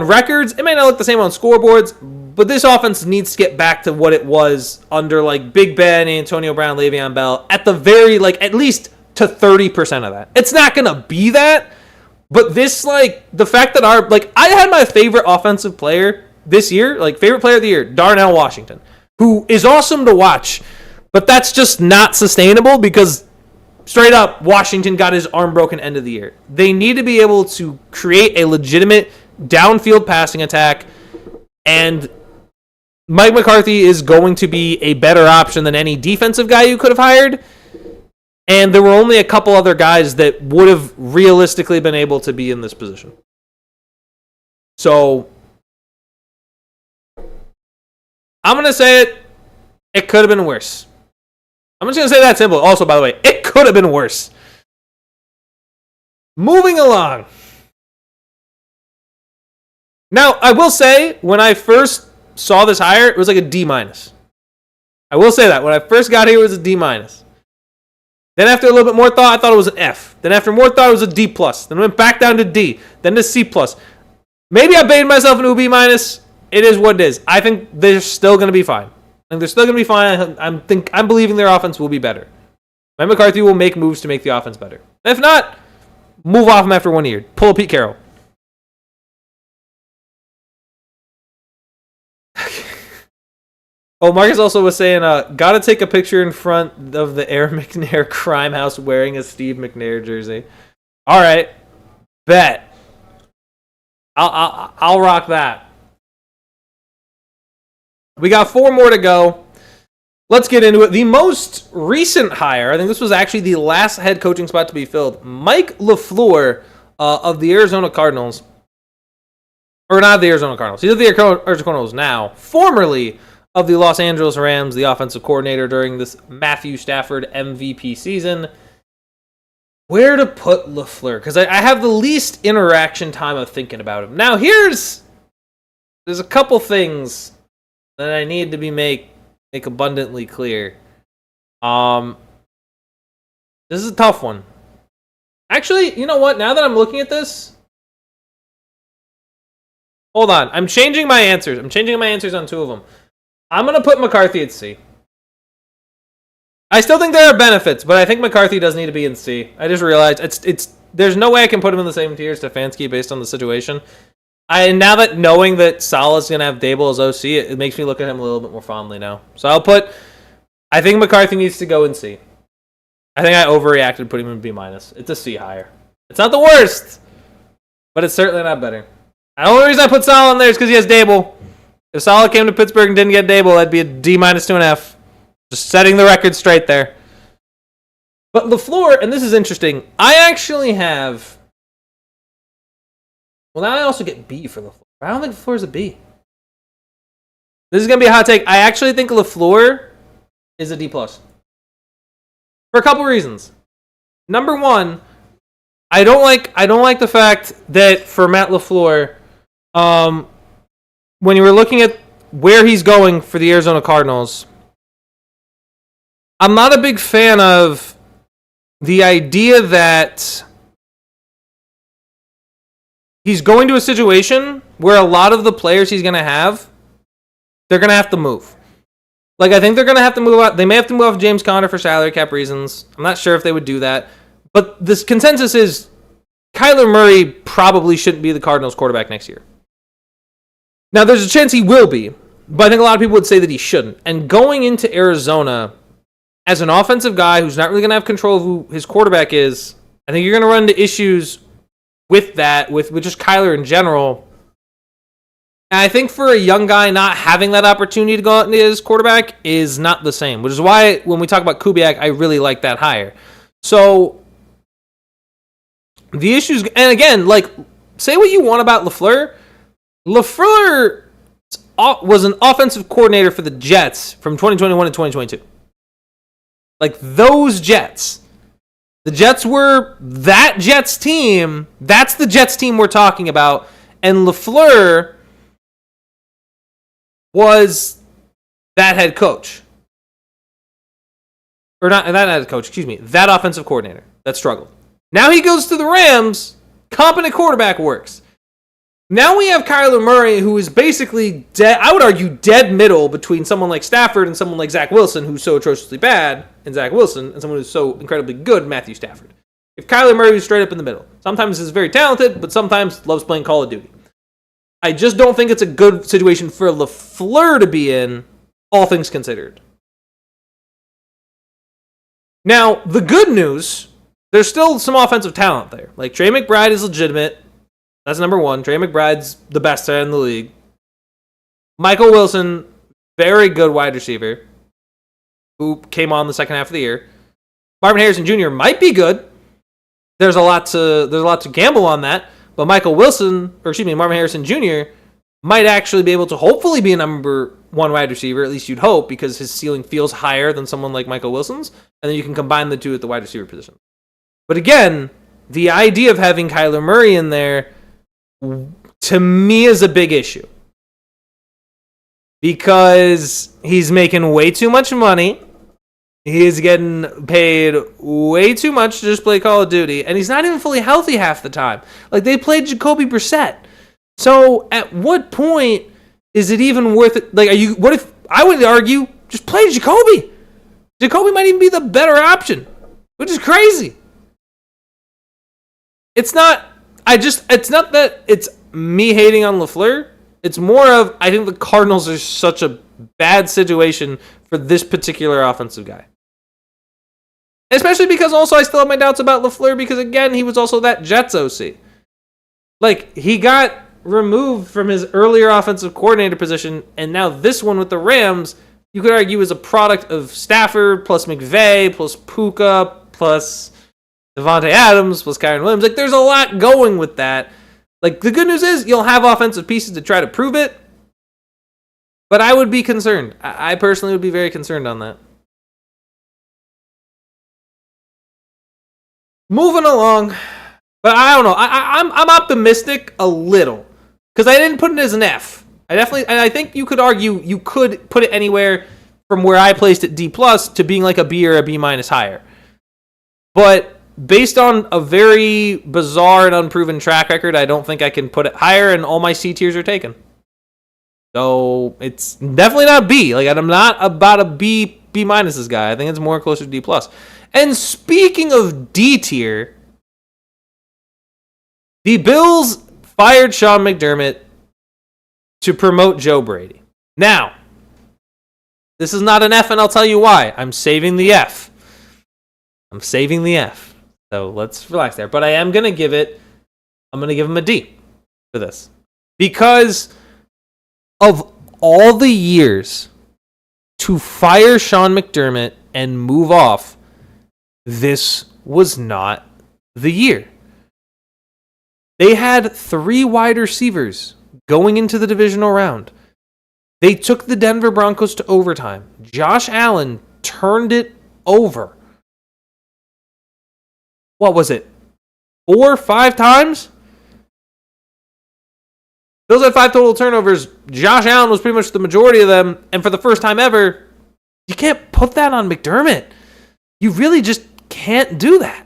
records. It might not look the same on scoreboards. But this offense needs to get back to what it was under like Big Ben, Antonio Brown, Le'Veon Bell. At the very at least to 30% of that. It's not gonna be that. But this the fact that I had my favorite offensive player this year, favorite player of the year, Darnell Washington, who is awesome to watch. But that's just not sustainable because straight up, Washington got his arm broken end of the year. They need to be able to create a legitimate downfield passing attack, and Mike McCarthy is going to be a better option than any defensive guy you could have hired. And there were only a couple other guys that would have realistically been able to be in this position. So, I'm going to say it could have been worse. I'm just going to say that simple. Also, by the way, it could have been worse. Moving along. Now, I will say, when I first saw this hire, it was like a D-. I will say that. When I first got here, it was a D-. Then after a little bit more thought, I thought it was an F. Then after more thought, it was a D+. Then went back down to D. Then to C+. Maybe I baited myself into a B-. It is what it is. I think they're still going to be fine. They're still going to be fine. I'm believing their offense will be better. Mike McCarthy will make moves to make the offense better. If not, move off him after 1 year. Pull a Pete Carroll. Oh, Marcus also was saying, gotta take a picture in front of the Aaron McNair crime house wearing a Steve McNair jersey. All right, bet. I'll rock that. We got 4 more to go. Let's get into it. The most recent hire, I think this was actually the last head coaching spot to be filled, Mike LaFleur of the Arizona Cardinals. Or not the Arizona Cardinals. He's at the Arizona Cardinals now. Formerly of the Los Angeles Rams, the offensive coordinator during this Matthew Stafford MVP season. Where to put LaFleur? Because I have the least interaction time of thinking about him. Now, there's a couple things that I need to make abundantly clear. This is a tough one. Actually, you know what? Now that I'm looking at this, Hold on. I'm changing my answers. I'm changing my answers on two of them. I'm going to put McCarthy at C. I still think there are benefits, but I think McCarthy does need to be in C. I just realized there's no way I can put him in the same tier as Stefanski based on the situation. Now that knowing that Salah's going to have Dable as OC, it makes me look at him a little bit more fondly now. So I think McCarthy needs to go in C. I think I overreacted putting him in B-. It's a C higher. It's not the worst, but it's certainly not better. The only reason I put Salah in there is because he has Dable. If Salah came to Pittsburgh and didn't get Dable, that'd be a D- to an F. Just setting the record straight there. But LaFleur, and this is interesting, I actually have... Well, now I also get B for LaFleur. I don't think LaFleur's a B. This is going to be a hot take. I actually think LaFleur is a D+. For a couple reasons. Number one, I don't like the fact that for Matt LaFleur, when you were looking at where he's going for the Arizona Cardinals, I'm not a big fan of the idea that he's going to a situation where a lot of the players he's going to have, they're going to have to move. Like, I think they're going to have to move out. They may have to move off James Conner for salary cap reasons. I'm not sure if they would do that. But this consensus is Kyler Murray probably shouldn't be the Cardinals quarterback next year. Now, there's a chance he will be, but I think a lot of people would say that he shouldn't. And going into Arizona as an offensive guy who's not really going to have control of who his quarterback is, I think you're going to run into issues with that, with just Kyler in general. And I think for a young guy, not having that opportunity to go out and be his quarterback is not the same, which is why when we talk about Kubiak, I really like that hire. So the issues, and again, like, say what you want about LaFleur. LaFleur was an offensive coordinator for the Jets from 2021 to 2022. Like, those Jets. The Jets were that Jets team. That's the Jets team we're talking about. And LaFleur was that head coach. Or not that head coach, excuse me. That offensive coordinator that struggled. Now he goes to the Rams. Competent quarterback works. Now we have Kyler Murray, who is basically dead. I would argue dead middle between someone like Stafford and someone like Zach Wilson, who's so atrociously bad, and Zach Wilson, and someone who's so incredibly good, Matthew Stafford. If Kyler Murray is straight up in the middle, sometimes he's very talented, but sometimes loves playing Call of Duty. I just don't think it's a good situation for LaFleur to be in, all things considered. Now, the good news, there's still some offensive talent there. Like, Trey McBride is legitimate. That's number one. Trey McBride's the best in the league. Michael Wilson, very good wide receiver, who came on the second half of the year. Marvin Harrison Jr. might be good. There's a lot to gamble on that. But Marvin Harrison Jr. might actually be able to hopefully be a number one wide receiver, at least you'd hope, because his ceiling feels higher than someone like Michael Wilson's. And then you can combine the two at the wide receiver position. But again, the idea of having Kyler Murray in there, to me, is a big issue. Because he's making way too much money. He's getting paid way too much to just play Call of Duty. And he's not even fully healthy half the time. Like, they played Jacoby Brissett. So, at what point is it even worth it? Like, what if, I would argue, just play Jacoby. Jacoby might even be the better option. Which is crazy. It's not that it's me hating on LaFleur. It's more of, I think the Cardinals are such a bad situation for this particular offensive guy. Especially because also I still have my doubts about LaFleur because, again, he was also that Jets OC. Like, he got removed from his earlier offensive coordinator position, and now this one with the Rams, you could argue is a product of Stafford plus McVay plus Puka plus Devontae Adams plus Kyron Williams. Like, there's a lot going with that. Like, the good news is you'll have offensive pieces to try to prove it. But I would be concerned. I personally would be very concerned on that. Moving along. But I don't know. I'm optimistic a little. Because I didn't put it as an F. I think you could argue you could put it anywhere from where I placed it D+ to being like a B or a B- higher. But based on a very bizarre and unproven track record, I don't think I can put it higher, and all my C tiers are taken. So it's definitely not B. Like, I'm not about a B minuses guy. I think it's more closer to D plus. And speaking of D tier, the Bills fired Sean McDermott to promote Joe Brady. Now, this is not an F, and I'll tell you why. I'm saving the F. So let's relax there. But I am going to give him a D for this. Because of all the years to fire Sean McDermott and move off, this was not the year. They had 3 wide receivers going into the divisional round. They took the Denver Broncos to overtime. Josh Allen turned it over. What was it? 4 or 5 times? Bills had 5 total turnovers. Josh Allen was pretty much the majority of them. And for the first time ever, you can't put that on McDermott. You really just can't do that.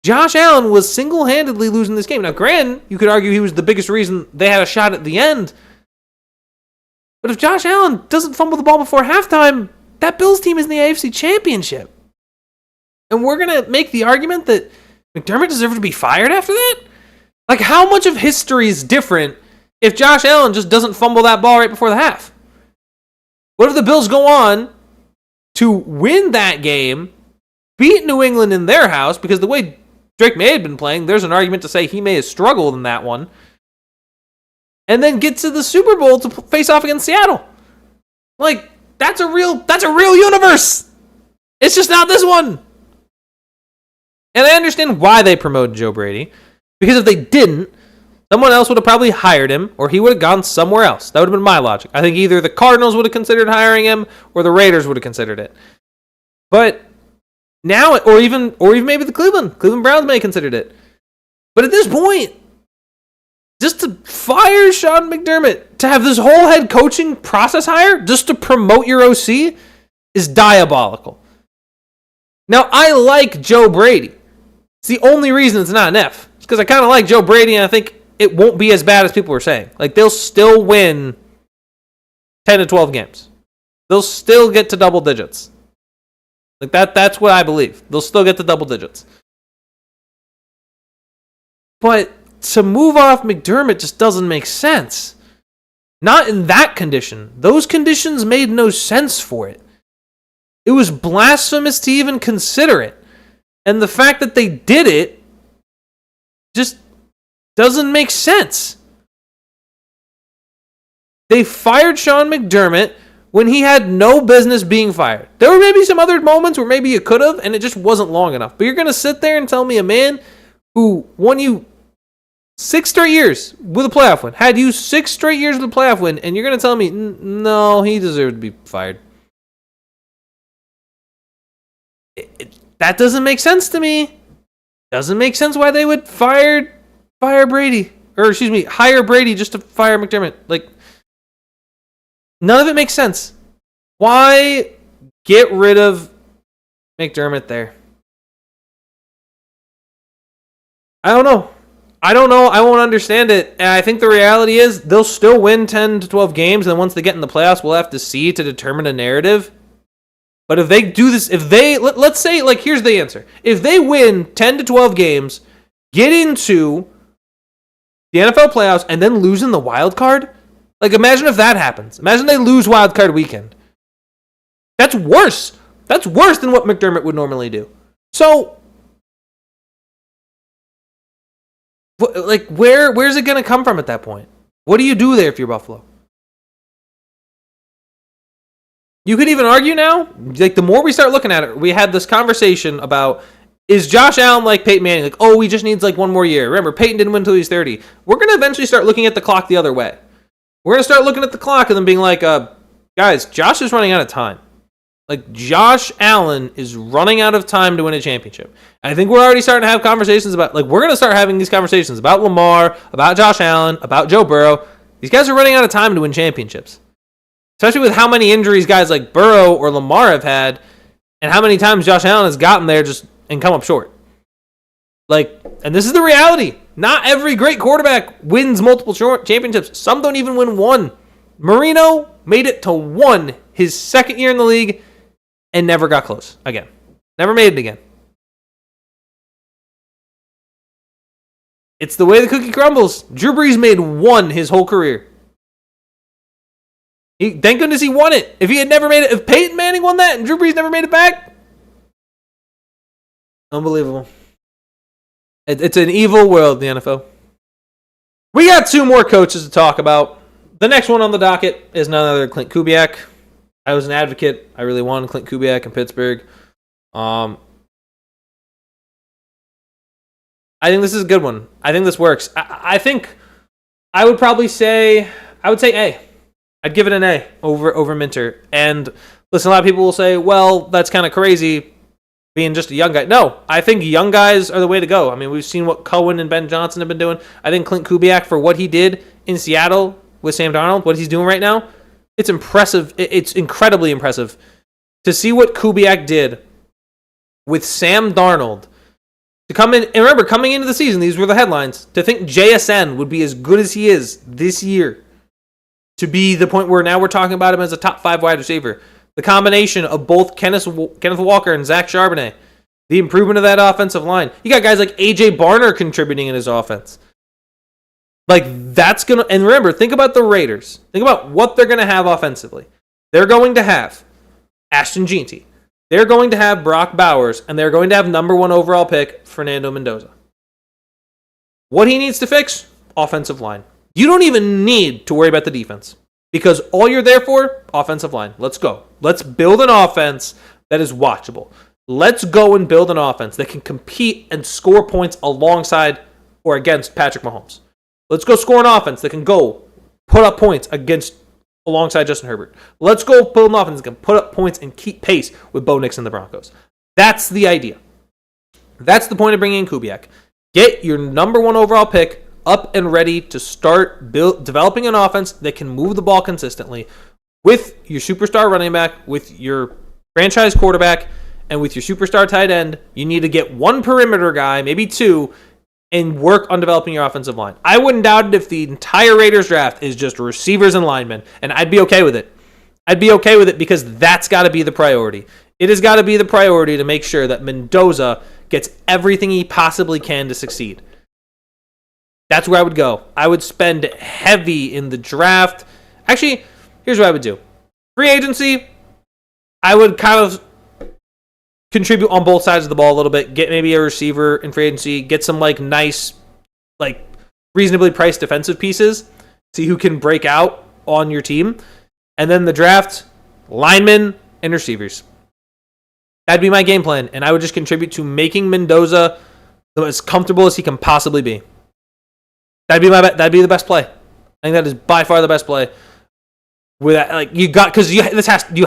Josh Allen was single-handedly losing this game. Now, granted, you could argue he was the biggest reason they had a shot at the end. But if Josh Allen doesn't fumble the ball before halftime, that Bills team is in the AFC Championship. And we're going to make the argument that McDermott deserved to be fired after that? Like, how much of history is different if Josh Allen just doesn't fumble that ball right before the half? What if the Bills go on to win that game, beat New England in their house, because the way Drake May had been playing, there's an argument to say he may have struggled in that one, and then get to the Super Bowl to face off against Seattle? Like, that's a real universe. It's just not this one. And I understand why they promoted Joe Brady, because if they didn't, someone else would have probably hired him, or he would have gone somewhere else. That would have been my logic. I think either the Cardinals would have considered hiring him, or the Raiders would have considered it. But now, or even maybe the Cleveland Browns may have considered it. But at this point, just to fire Sean McDermott, to have this whole head coaching process hire, just to promote your OC, is diabolical. Now, I like Joe Brady. It's the only reason it's not an F. It's because I kind of like Joe Brady, and I think it won't be as bad as people were saying. Like, they'll still win 10 to 12 games. They'll still get to double digits. Like, that's what I believe. They'll still get to double digits. But to move off McDermott just doesn't make sense. Not in that condition. Those conditions made no sense for it. It was blasphemous to even consider it. And the fact that they did it just doesn't make sense. They fired Sean McDermott when he had no business being fired. There were maybe some other moments where maybe you could have, and it just wasn't long enough. But you're going to sit there and tell me a man who won you 6 straight years with a playoff win, had you 6 straight years with a playoff win, and you're going to tell me, no, he deserved to be fired. That doesn't make sense to me. Doesn't make sense why they would hire Brady just to fire McDermott. Like, none of it makes sense. Why get rid of McDermott there? I don't know. I won't understand it. And I think the reality is they'll still win 10 to 12 games, and once they get in the playoffs, we'll have to see to determine a narrative. But if they do this, let's say, like, here's the answer. If they win 10 to 12 games, get into the NFL playoffs, and then lose in the wild card, like, imagine if that happens. Imagine they lose wild card weekend. That's worse. That's worse than what McDermott would normally do. So, like, where's it going to come from at that point? What do you do there if you're Buffalo? You could even argue now, like, the more we start looking at it, we had this conversation about, is Josh Allen like Peyton Manning? Like, oh, he just needs like one more year. Remember, Peyton didn't win until he was 30. We're going to eventually start looking at the clock the other way. We're going to start looking at the clock and then being like, guys, Josh is running out of time. Like, Josh Allen is running out of time to win a championship. And I think we're already starting to have conversations about, like, we're going to start having these conversations about Lamar, about Josh Allen, about Joe Burrow. These guys are running out of time to win championships. Especially with how many injuries guys like Burrow or Lamar have had, and how many times Josh Allen has gotten there just and come up short. And this is the reality. Not every great quarterback wins multiple championships. Some don't even win one. Marino made it to one his second year in the league and never got close again. Never made it again. It's the way the cookie crumbles. Drew Brees made one his whole career. Thank goodness he won it. If he had never made it, if Peyton Manning won that and Drew Brees never made it back, unbelievable. It's an evil world, the NFL. We got two more coaches to talk about. The next one on the docket is none other than Clint Kubiak. I was an advocate. I really wanted Clint Kubiak in Pittsburgh. I think this is a good one. I think this works. I think I would probably say A. I'd give it an A over Minter. And listen, a lot of people will say, well, that's kind of crazy being just a young guy. No, I think young guys are the way to go. I mean, we've seen what Cohen and Ben Johnson have been doing. I think Clint Kubiak, for what he did in Seattle with Sam Darnold, what he's doing right now, it's impressive. It's incredibly impressive to see what Kubiak did with Sam Darnold. To come in, and remember, coming into the season, these were the headlines, to think JSN would be as good as he is this year, to be the point where now we're talking about him as a top 5 wide receiver. The combination of both Kenneth Walker and Zach Charbonnet, the improvement of that offensive line. You got guys like A.J. Barner contributing in his offense. That's going to... And remember, think about the Raiders. Think about what they're going to have offensively. They're going to have Ashton Jeanty. They're going to have Brock Bowers, and they're going to have number 1 overall pick, Fernando Mendoza. What he needs to fix? Offensive line. You don't even need to worry about the defense. Because all you're there for, offensive line. Let's go. Let's build an offense that is watchable. Let's go and build an offense that can compete and score points alongside or against Patrick Mahomes. Let's go score an offense that can go put up points alongside Justin Herbert. Let's go build an offense that can put up points and keep pace with Bo Nix and the Broncos. That's the idea. That's the point of bringing in Kubiak. Get your number 1 overall pick up and ready to start developing an offense that can move the ball consistently with your superstar running back, with your franchise quarterback, and with your superstar tight end. You need to get 1 perimeter guy, maybe 2, and work on developing your offensive line. I wouldn't doubt it if the entire Raiders draft is just receivers and linemen, and I'd be okay with it. I'd be okay with it because that's got to be the priority. It has got to be the priority to make sure that Mendoza gets everything he possibly can to succeed. That's where I would go. I would spend heavy in the draft. Actually, here's what I would do. Free agency, I would kind of contribute on both sides of the ball a little bit. Get maybe a receiver in free agency. Get some nice, reasonably priced defensive pieces. See who can break out on your team. And then the draft, linemen and receivers. That'd be my game plan. And I would just contribute to making Mendoza as comfortable as he can possibly be. That'd be the best play. I think that is by far the best play. With that, you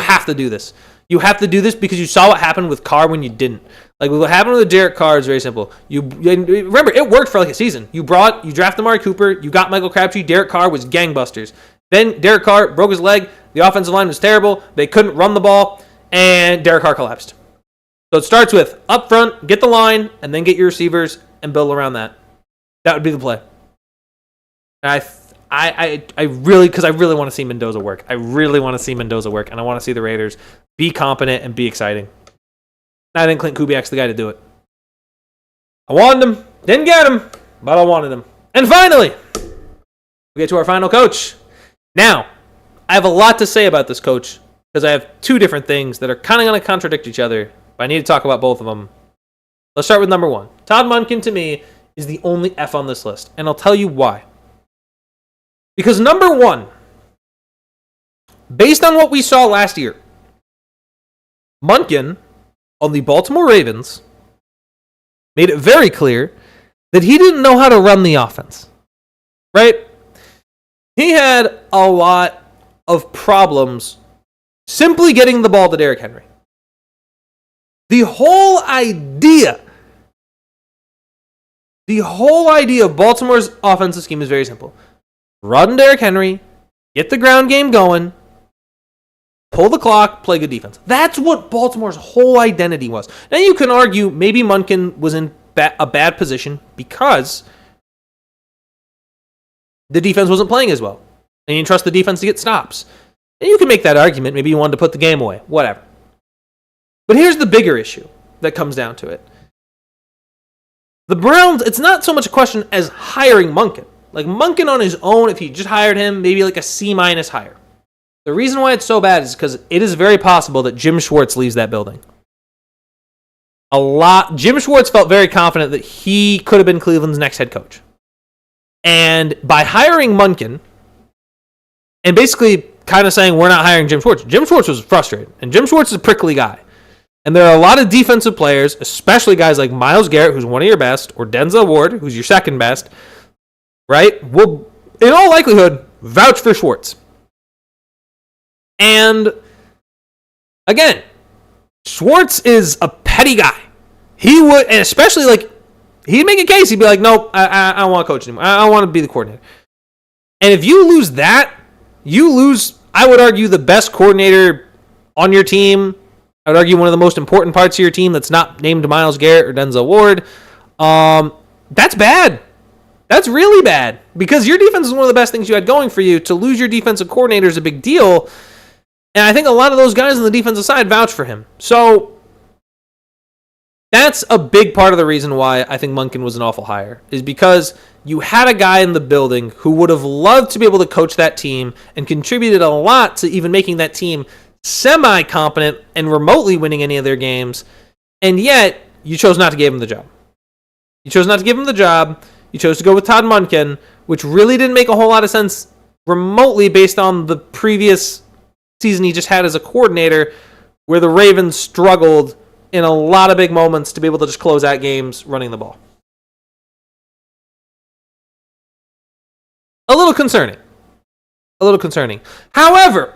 have to do this. You have to do this because you saw what happened with Carr when you didn't. What happened with Derek Carr is very simple. Remember, it worked for a season. You drafted Amari Cooper, you got Michael Crabtree. Derek Carr was gangbusters. Then Derek Carr broke his leg. The offensive line was terrible. They couldn't run the ball, and Derek Carr collapsed. So it starts with up front, get the line, and then get your receivers and build around that. That would be the play. And I really want to see Mendoza work. I really want to see Mendoza work, and I want to see the Raiders be competent and be exciting. I think Clint Kubiak's the guy to do it. I wanted him, didn't get him, but I wanted him. And finally, we get to our final coach. Now, I have a lot to say about this coach because I have 2 different things that are kind of going to contradict each other, but I need to talk about both of them. Let's start with number 1. Todd Monken, to me, is the only F on this list, and I'll tell you why. Because number 1, based on what we saw last year, Monken on the Baltimore Ravens made it very clear that he didn't know how to run the offense. Right? He had a lot of problems simply getting the ball to Derrick Henry. The whole idea of Baltimore's offensive scheme is very simple. Run Derrick Henry, get the ground game going, pull the clock, play good defense. That's what Baltimore's whole identity was. Now you can argue maybe Monken was in a bad position because the defense wasn't playing as well. And you didn't trust the defense to get stops. And you can make that argument. Maybe you wanted to put the game away. Whatever. But here's the bigger issue that comes down to it. The Browns, it's not so much a question as hiring Monken. Like Monken on his own, if he just hired him, maybe like a C- hire. The reason why it's so bad is because it is very possible that Jim Schwartz leaves that building. Jim Schwartz felt very confident that he could have been Cleveland's next head coach. And by hiring Monken, and basically kind of saying we're not hiring Jim Schwartz was frustrated. And Jim Schwartz is a prickly guy. And there are a lot of defensive players, especially guys like Myles Garrett, who's one of your best, or Denzel Ward, who's your second best, right? Will, in all likelihood, vouch for Schwartz. And again, Schwartz is a petty guy. He would, and especially like, he'd make a case. He'd be like, nope, I don't want to coach anymore. I want to be the coordinator. And if you lose that, you lose, I would argue, the best coordinator on your team. I would argue one of the most important parts of your team that's not named Myles Garrett or Denzel Ward. That's bad. That's really bad. Because your defense is one of the best things you had going for you. To lose your defensive coordinator is a big deal. And I think a lot of those guys on the defensive side vouch for him. So that's a big part of the reason why I think Monken was an awful hire, is because you had a guy in the building who would have loved to be able to coach that team and contributed a lot to even making that team semi-competent and remotely winning any of their games, and yet you chose not to give him the job. You chose not to give him the job. You chose to go with Todd Monken, which really didn't make a whole lot of sense remotely based on the previous season he just had as a coordinator, where the Ravens struggled in a lot of big moments to be able to just close out games running the ball. A little concerning. However,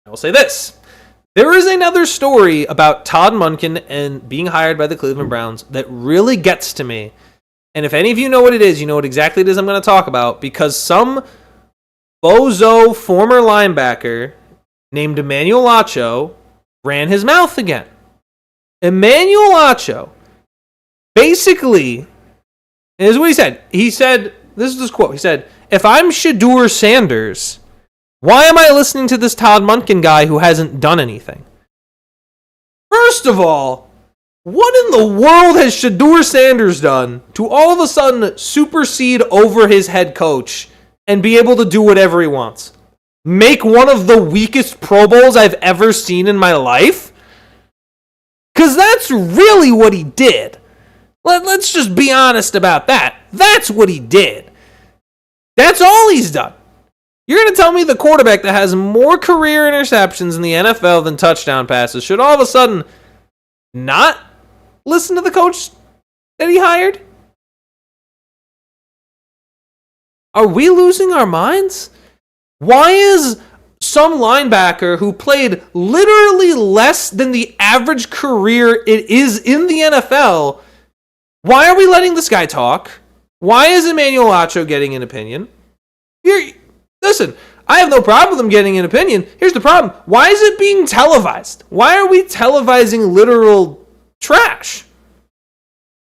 I will say this. There is another story about Todd Monken and being hired by the Cleveland Browns that really gets to me. And if any of you know what it is, you know what exactly it is I'm going to talk about, because some bozo former linebacker named Emmanuel Acho ran his mouth again. Emmanuel Acho basically, this is what he said. He said, this is his quote. He said, "If I'm Shedeur Sanders, why am I listening to this Todd Monken guy who hasn't done anything?" First of all, what in the world has Shedeur Sanders done to all of a sudden supersede over his head coach and be able to do whatever he wants? Make one of the weakest Pro Bowls I've ever seen in my life? Because that's really what he did. Let's just be honest about that. That's what he did. That's all he's done. You're going to tell me the quarterback that has more career interceptions in the NFL than touchdown passes should all of a sudden not listen to the coach that he hired? Are we losing our minds? Why is some linebacker who played literally less than the average career it is in the NFL, why are we letting this guy talk? Why is Emmanuel Acho getting an opinion? Listen, I have no problem with him getting an opinion. Here's the problem. Why is it being televised? Why are we televising literal trash?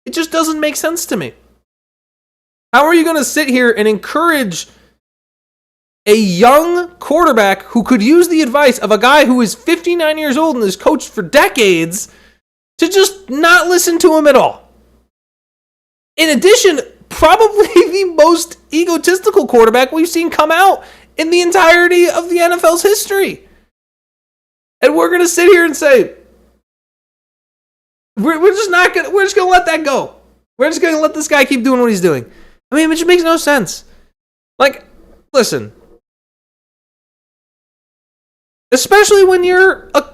It just doesn't make sense to me. How are you going to sit here and encourage a young quarterback who could use the advice of a guy who is 59 years old and has coached for decades to just not listen to him at all? In addition, probably the most egotistical quarterback we've seen come out in the entirety of the NFL's history. And we're going to sit here and say, we're just going to let that go. We're just going to let this guy keep doing what he's doing. I mean, it just makes no sense. Like, listen, especially when you're a